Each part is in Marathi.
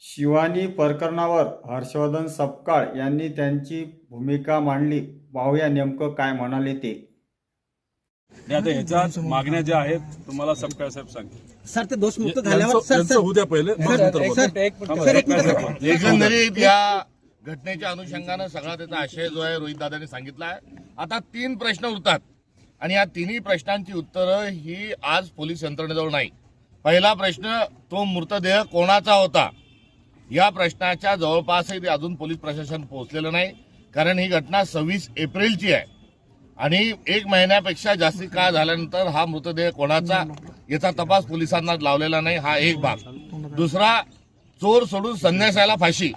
शिवानी प्रकरणावर हर्षवर्धन सपकाळ यांनी त्यांची भूमिका मांडली. पाहूया नेमकं काय म्हणाले ते. आता ह्याच्यात मागण्या ज्या आहेत तुम्हाला सपकाळ साहेब सांगतील. सर ते दोषमुक्त झाल्यावर त्यांचं होऊ द्या पहिले, मग नंतर बोलू. एकंदरीत या घटनेच्या अनुषंगानं सगळा त्याचा आशय जो आहे रोहित दादांनी सांगितला आहे. आता 3 प्रश्न उरतात आणि या तिन्ही प्रश्नांची उत्तरं ही आज पोलीस यंत्रणेजवळ नाही. पहिला प्रश्न, तो मृतदेह कोणाचा होता, या प्रश्नाच्या जवळपासही अजून पोलीस प्रशासन पोहोचलेलं नाही. कारण ही घटना 26 एप्रिलची आहे आणि 1 महिन्यापेक्षा जास्ती काळ झाल्यानंतर हा मृतदेह कोणाचा याचा तपास पोलिसांना लावलेला नाही. हा एक भाग. दुसरा, चोर सोडून संन्यासाला फाशी.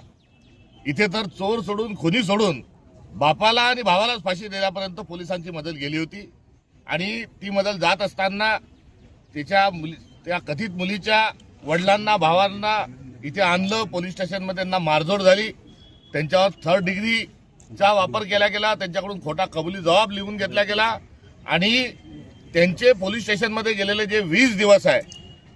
इथे तर चोर सोडून खुनी सोडून बापाला आणि भावालाच फाशी देण्यापर्यंत पोलिसांची मदत गेली होती आणि ती मदत जात असताना त्या कथित मुलीच्या वडिलांना भावांना इथे आणलं. पोलीस स्टेशनमध्ये त्यांना मारझोड झाली. त्यांच्यावर 3rd डिग्रीचा वापर केला गेला. त्यांच्याकडून खोटा कबुली जबाब लिहून घेतला गेला आणि त्यांचे पोलीस स्टेशनमध्ये गेलेले जे 20 दिवस आहे,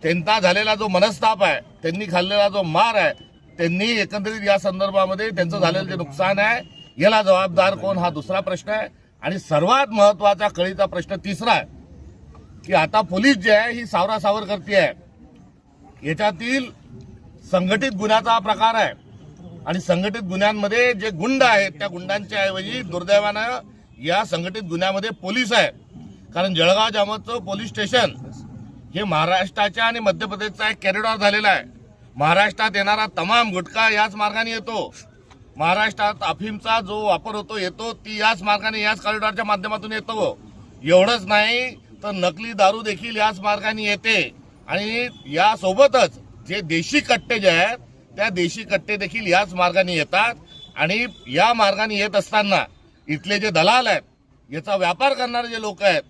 त्यांचा झालेला जो मनस्ताप आहे, त्यांनी खाल्लेला जो मार आहे, त्यांनी एकंदरीत या संदर्भामध्ये त्यांचं झालेलं जे नुकसान आहे याला जबाबदार कोण, हा दुसरा प्रश्न आहे. आणि सर्वात महत्वाचा कळीचा प्रश्न तिसरा आहे की आता पोलीस जे आहे ही सावरासावर करते आहे. याच्यातील संघटित गुन्ह्याचा हा प्रकार आहे आणि संघटित गुन्ह्यांमध्ये जे गुंड आहेत त्या गुंडांच्या ऐवजी दुर्दैवानं या संघटित गुन्ह्यामध्ये पोलीस आहे. कारण जळगाव जामोदचं पोलीस स्टेशन हे महाराष्ट्राच्या आणि मध्य प्रदेशचा एक कॉरिडॉर झालेला आहे. महाराष्ट्रात येणारा तमाम गुटखा याच मार्गाने येतो. महाराष्ट्रात अफीमचा जो वापर येतो ती याच मार्गाने, याच कॉरिडॉरच्या माध्यमातून येतो. एवढंच नाही तर नकली दारू देखील याच मार्गाने येते आणि यासोबतच जे देशी कट्टे जे आहेत त्या देशी कट्टे देखील याच मार्गाने येतात आणि या मार्गाने येत असताना इथले जे दलाल आहेत, याचा व्यापार करणारे जे लोक आहेत,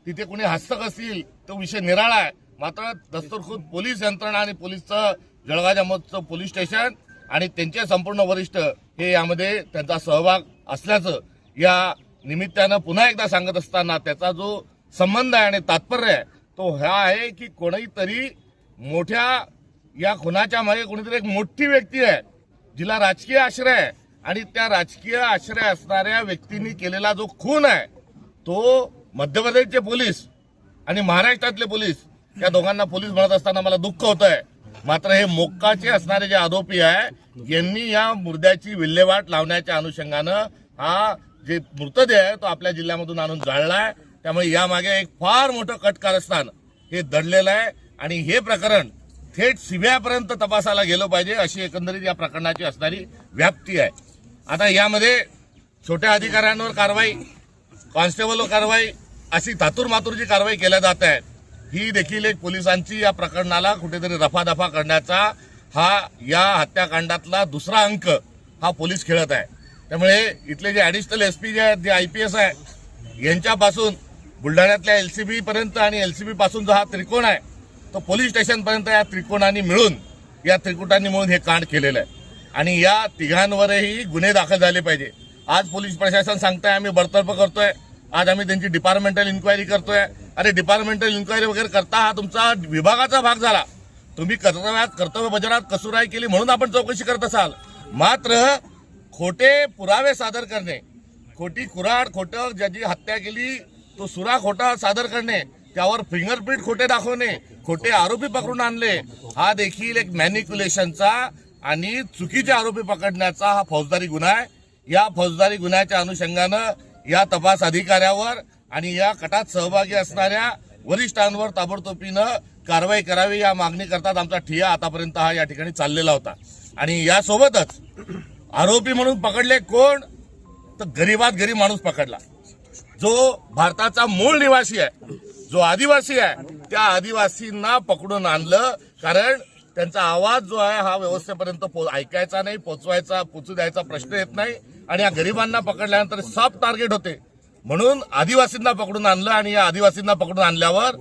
तिथे कुणी हस्तक असतील तो विषय निराळा आहे. मात्र दस्तूरखुद पोलीस यंत्रणा आणि पोलीसचं जळगाव जामोदचं पोलीस स्टेशन आणि त्यांचे संपूर्ण वरिष्ठ हे यामध्ये त्यांचा सहभाग असल्याचं या निमित्तानं पुन्हा एकदा सांगत असताना त्याचा जो संबंध आहे आणि तात्पर्य आहे तो हा आहे की कोणीतरी मोठ्या या खुनाच्या मागे कोणीतरी एक मोठी व्यक्ती आहे जिला राजकीय आश्रय आहे आणि त्या राजकीय आश्रय असणाऱ्या व्यक्तींनी केलेला जो खून आहे तो मध्य प्रदेशचे पोलीस आणि महाराष्ट्रातले पोलीस या दोघांना पोलीस म्हणत असताना मला दुःख होत आहे. मात्र हे मोक्काचे असणारे जे आरोपी आहे यांनी या मुर्द्याची विल्हेवाट लावण्याच्या अनुषंगानं हा जे मृतदेह आहे तो आपल्या जिल्ह्यामधून आणून जाळलाय. त्यामुळे यामागे एक फार मोठं कट कारस्थान हे दडलेलं आहे आणि हे प्रकरण थेट सीबीआयपर्यंत तपासाला गेलं पाहिजे अशी एकंदरीत या प्रकरणाची असणारी व्याप्ती आहे. आता यामध्ये छोट्या अधिकाऱ्यांवर कारवाई, कॉन्स्टेबलवर कारवाई अशी थातूरमातूरची कारवाई केल्या जात आहे. ही देखील एक पोलिसांची या प्रकरणाला कुठेतरी रफादफा करण्याचा हा या हत्याकांडातला दुसरा अंक हा पोलीस खेळत आहे. त्यामुळे इथले जे ॲडिशनल एसपी जे आहेत, जे IPS आहे, यांच्यापासून बुलढाण्यातल्या LCB पर्यंत आणि LCB पासून जो हा त्रिकोण आहे तो पोलीस स्टेशनपर्यंत या त्रिकोणांनी मिळून हे कांड केलेलं आहे आणि या तिघांवरही गुन्हे दाखल झाले पाहिजे. आज पोलीस प्रशासन सांगताय आम्ही बडतर्फ करतोय, आज आम्ही त्यांची डिपार्टमेंटल इन्क्वायरी करतोय. अरे डिपार्टमेंटल इन्क्वायरी वगैरे करता हा तुमचा विभागाचा भाग झाला. तुम्ही कर्तव्य बजावण्यात कसुराई केली म्हणून आपण चौकशी करत असाल. मात्र खोटे पुरावे सादर करणे, खोटी कुऱ्हाड, खोटं ज्याची हत्या केली तो सुरा खोटा सादर करणे, त्यावर फिंगरप्रिंट खोटे दाखवणे, खोटे आरोपी पकडून आणले, हा देखील एक मॅनिप्युलेशनचा आणि चुकीचे आरोपी पकडण्याचा हा फौजदारी गुन्हा आहे. या फौजदारी गुन्ह्याच्या अनुषंगानं या तपास अधिकाऱ्यावर आणि या कटात सहभागी असणाऱ्या वरिष्ठांवर ताबडतोबीनं कारवाई करावी या मागणी करतात आमचा ठिय्या आतापर्यंत हा या ठिकाणी चाललेला होता. आणि यासोबतच आरोपी म्हणून पकडले कोण, तर गरीबात गरीब माणूस पकडला जो भारताचा मूळ निवासी आहे, जो आदिवासी आहे, त्या आदिवासींना पकडून आणलं. कारण त्यांचा आवाज जो आहे हा व्यवस्थेपर्यंत ऐकायचा नाही, पोचू द्यायचा प्रश्न येत नाही आणि या गरिबांना पकडल्यानंतर सॉफ्ट टार्गेट होते म्हणून आदिवासींना पकडून आणलं. आणि या आदिवासींना पकडून आणल्यावर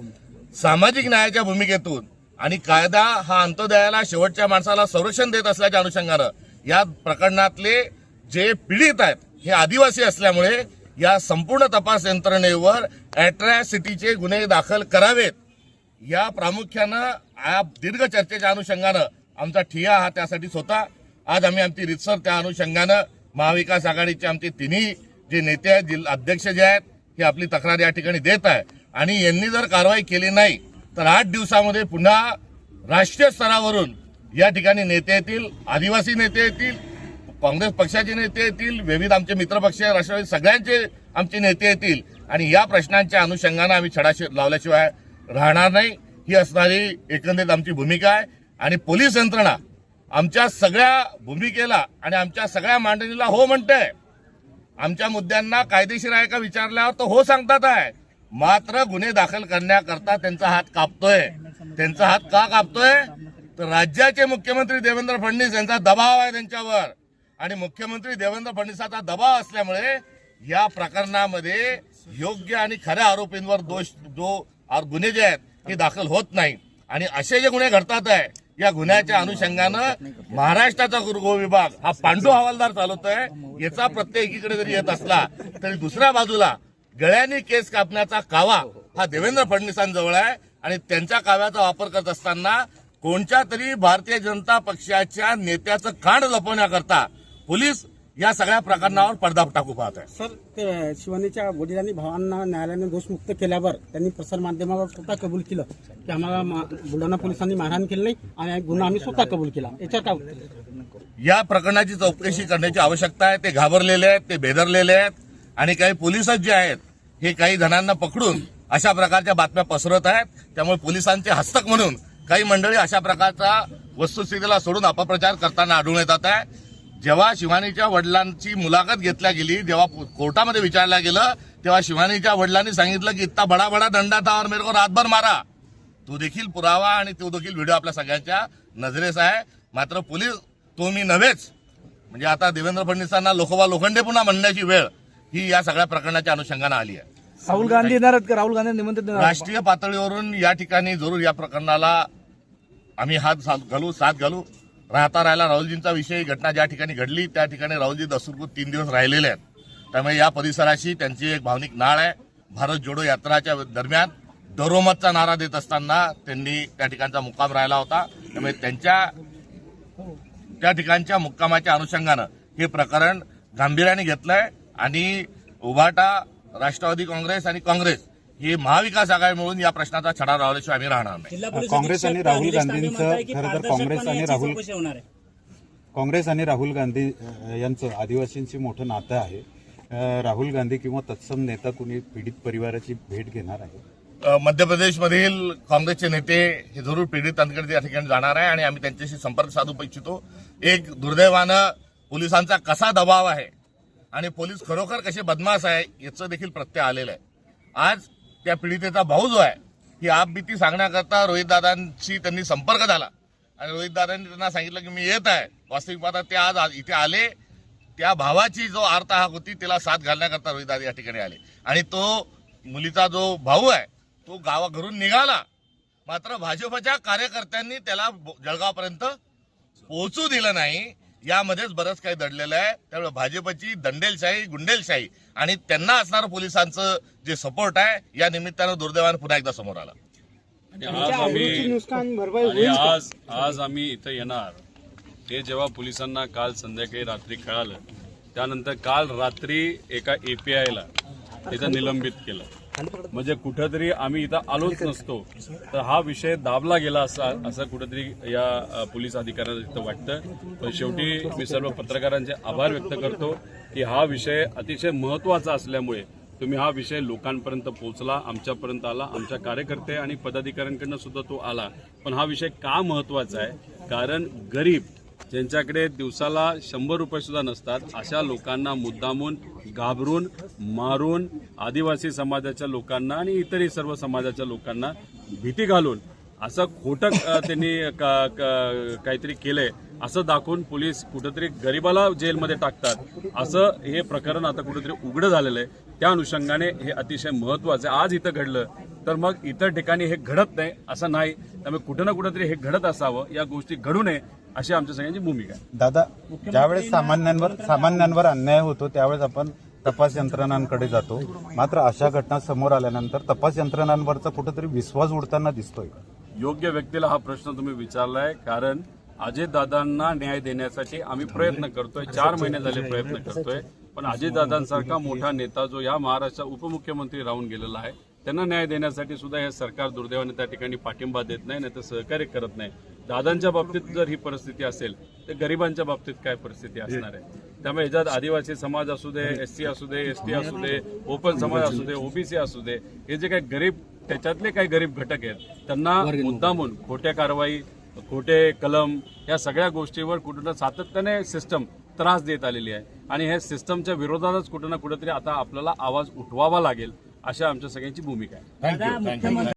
सामाजिक न्यायाच्या भूमिकेतून आणि कायदा हा अंत्योदयाला शेवटच्या माणसाला संरक्षण देत असल्याच्या अनुषंगानं या प्रकरणातले जे पीडित आहेत हे आदिवासी असल्यामुळे या संपूर्ण तपास यंत्रणेवर अॅट्रॉसिटीचे गुन्हे दाखल करावेत या प्रामुख्यानं दीर्घ चर्चेच्या अनुषंगानं आमचा ठिया हा त्यासाठीच होता. आज आम्ही आमची रितसर त्या अनुषंगानं महाविकास आघाडीचे आमचे तिन्ही जे नेते आहेत, जिल्हा अध्यक्ष जे आहेत, हे आपली तक्रार या ठिकाणी देत आहे. आणि यांनी जर कारवाई केली नाही तर 8 दिवसामध्ये पुन्हा राष्ट्रीय स्तरावरून या ठिकाणी नेते येतील, आदिवासी नेते येतील, काँग्रेस पक्षाचे नेते येतील, विविध आमचे मित्रपक्ष राष्ट्रवादी सगळ्यांचे आमचे नेते येतील आणि या प्रश्नांच्या अनुषंगानं आम्ही छडा लावल्याशिवाय राहणार नाही. ही असणारी एकंदरीत आमची भूमिका आहे. आणि पोलीस यंत्रणा आमच्या सगळ्या भूमिकेला आणि आमच्या सगळ्या मांडणीला हो म्हणते. आमच्या मुद्द्यांना कायदेशीर आहे का विचारल्यावर तो हो सांगतात आहे. मात्र गुन्हे दाखल करण्याकरता त्यांचा हात कापतोय. त्यांचा हात का कापतोय तर राज्याचे मुख्यमंत्री देवेंद्र फडणवीस यांचा दबाव आहे त्यांच्यावर. आणि मुख्यमंत्री देवेंद्र फडणवीसाचा दबाव असल्यामुळे या प्रकरणामध्ये योग्य आणि खऱ्या आरोपींवर गुन्हे जे आहेत हे दाखल होत नाही. आणि असे जे गुन्हे घडतात आहे या गुन्ह्याच्या अनुषंगानं महाराष्ट्राचा गृह विभाग हा पांडू हवालदार चालवतोय. याचा प्रत्यय एकीकडे जरी येत असला तरी दुसऱ्या बाजूला गळ्याने केस कापण्याचा कावा हा देवेंद्र फडणवीसांजवळ आहे. आणि त्यांच्या काव्याचा वापर करत असताना कोणत्या तरी भारतीय जनता पक्षाच्या नेत्याचं कांड लपवण्याकरता पोलीस या सगळ्या प्रकरणावर पडदा टाकू पाहत आहे. सर, ते शिवानीच्या वडिलांनी भावांना न्यायालयाने दोषमुक्त केल्यावर त्यांनी प्रसारमाध्यमावर स्वतः कबूल केलं की आम्हाला बुलढाणा पोलिसांनी मारहाण केली नाही आणि गुन्हा आम्ही स्वतः कबूल केला. याच्यावर काय उत्तर? या प्रकरणाची चौकशी करण्याची आवश्यकता आहे. ते घाबरलेले आहेत, ते बेदरलेले आहेत आणि काही पोलिसच जे आहेत हे काही जणांना पकडून अशा प्रकारच्या बातम्या पसरवत आहेत. त्यामुळे पोलिसांचे हस्तक म्हणून काही मंडळी अशा प्रकारचा वस्तुस्थितीला सोडून अपप्रचार करताना आढळून येतात आहे. जेव्हा शिवानीच्या वडिलांची मुलाखत घेतल्या गेली, जेव्हा कोर्टामध्ये विचारल्या गेलं तेव्हा शिवानीच्या वडिलांनी सांगितलं की इतना बडा बडा दंडा था और मेरे को रातभर मारा. तो देखील पुरावा आणि तो देखील व्हिडिओ आपल्या सगळ्यांच्या नजरेस आहे. मात्र पोलीस तो मी नव्हेच म्हणजे आता देवेंद्र फडणवीसांना लोखोबा लोखंडे पुन्हा म्हणण्याची वेळ ही या सगळ्या प्रकरणाच्या अनुषंगानं आली आहे. राहुल गांधी येणार आहेत का? राहुल गांधी निमंत्रण देणार? राष्ट्रीय पातळीवरून या ठिकाणी जरूर या प्रकरणाला आम्ही साथ घालू. राहिला राहुलजींचा विषय घटना ज्या ठिकाणी घडली त्या ठिकाणी राहुलजी दसुरकूत 3 दिवस राहिलेले आहेत. त्यामुळे या परिसराशी त्यांची एक भावनिक नाळ आहे. भारत जोडो यात्राच्या दरम्यान डोरोमतचा नारा देत असताना त्यांनी त्या ठिकाणचा मुक्काम राहिला होता. त्यामुळे त्या ठिकाणच्या मुक्कामाच्या अनुषंगानं हे प्रकरण गांभीर्याने घेतलंय आणि उभाटा, राष्ट्रवादी काँग्रेस आणि काँग्रेस हे महाविकास आघाडी मिळून या प्रश्नाचा छडा लावल्याशिवाय आम्ही राहणार नाही. काँग्रेस आणि राहुल गांधींचं खरं तर काँग्रेस आणि राहुल गांधी यांचं आदिवासींशी मोठं नातं आहे. राहुल गांधी किंवा तत्सम नेता कुणी पीडित परिवाराची भेट घेणार आहे? मध्य प्रदेशमधील काँग्रेसचे नेते हे जरूर पीडितांकडे या ठिकाणी जाणार आहे आणि आम्ही त्यांच्याशी संपर्क साधू इच्छितो. एक दुर्दैवानं पोलिसांचा कसा दबाव आहे आणि पोलीस खरोखर कसे बदमाश आहे याचं देखील प्रत्यय आलेलं आहे. आज त्या पीडितेचा भाऊ जो आहे ही आपबीती सांगण्याकरता रोहितदादांशी त्यांनी संपर्क झाला आणि रोहितदादांनी त्यांना सांगितलं की मी येत आहे. वास्तविक पाहता ते आज इथे आले. त्या भावाची जो आर्तहाक होती त्याला साथ घालण्याकरता रोहितदादा या ठिकाणी आले आणि तो मुलीचा जो भाऊ आहे तो गावाघरून निघाला. मात्र भाजपच्या कार्यकर्त्यांनी त्याला जळगावपर्यंत पोहोचू दिलं नाही. यामध्येच बरंच काही दडलेलं आहे. त्यामुळे भाजपची दंडेलशाही, गुंडेलशाही आणि त्यांना असणारं पोलिसांचं जे सपोर्ट आहे या निमित्तानं दुर्दैवानं पुन्हा एकदा समोर आला. आज आम्ही इथं येणार हे जेव्हा पोलिसांना काल संध्याकाळी रात्री कळालं त्यानंतर काल रात्री एका एपीआयला इथं निलंबित केलं. म्हणजे कुठंतरी आम्ही इथं आलोच नसतो तर हा विषय दाबला गेला असं कुठंतरी या पोलीस अधिकाऱ्यांना इथं वाटतं. पण शेवटी मी सर्व पत्रकारांचे आभार व्यक्त करतो की हा विषय अतिशय महत्वाचा असल्यामुळे तुम्ही हा विषय लोकांपर्यंत पोहोचला, आमच्यापर्यंत आला, आमच्या कार्यकर्ते आणि पदाधिकाऱ्यांकडनं सुद्धा तो आला. पण हा विषय का महत्वाचा आहे कारण गरीब ज्यांच्याकडे दिवसाला 100 रुपये सुद्धा नसतात अशा लोकांना मुद्दामून घाबरून मारून आदिवासी समाजाच्या लोकांना आणि इतरही सर्व समाजाच्या लोकांना भीती घालून असं खोटं त्यांनी काहीतरी केलंय असं दाखवून पोलीस कुठंतरी गरिबाला जेलमध्ये टाकतात असं हे प्रकरण आता कुठंतरी उघडं झालेलं आहे. त्या अनुषंगाने हे अतिशय महत्वाचं आहे. आज इथं घडलं तर मग इतर ठिकाणी हे घडत नाही असं नाही. त्यामुळे कुठं ना कुठंतरी हे घडत असावं, या गोष्टी घडू नये अशी आमच्या सगळ्यांची भूमिका आहे. दादा, ज्यावेळेस सामान्यांवर अन्याय होतो त्यावेळेस आपण तपास यंत्रणांकडे जातो. मात्र अशा घटना समोर आल्यानंतर तपास यंत्रणांवरचा कुठेतरी विश्वास उडताना दिसतोय. योग्य व्यक्तीला हा प्रश्न तुम्ही विचारलाय कारण अजितदादांना न्याय देण्यासाठी आम्ही प्रयत्न करतोय. 4 महिने झाले प्रयत्न करतोय. पण अजितदादांसारखा मोठा नेता जो या महाराष्ट्राचा उपमुख्यमंत्री राहून गेलेला आहे, त्यांना न्याय देण्यासाठी सुद्धा हे सरकार दुर्दैवाने त्या ठिकाणी पाठिंबा देत नाही, नाही तर सहकार्य करत नाही. दादांच्या बाबतीत जर ही परिस्थिती असेल तर गरिबांच्या बाबतीत काय परिस्थिती असणार आहे? त्यामुळे याच्यात आदिवासी समाज असू दे, एससी असू दे, एसटी असू दे, ओपन समाज असू दे, ओबीसी असू दे, हे जे काही गरीब, त्याच्यातले काही गरीब घटक आहेत त्यांना मुद्दामून खोट्या कारवाई, खोटे कलम या सगळ्या गोष्टीवर कुठं ना सातत्याने सिस्टम त्रास देत आलेली आहे. आणि हे सिस्टमच्या विरोधातच कुठं ना कुठेतरी आता आपल्याला आवाज उठवावा लागेल, अशा आमच्या सगळ्यांची भूमिका आहे. थँक्यू.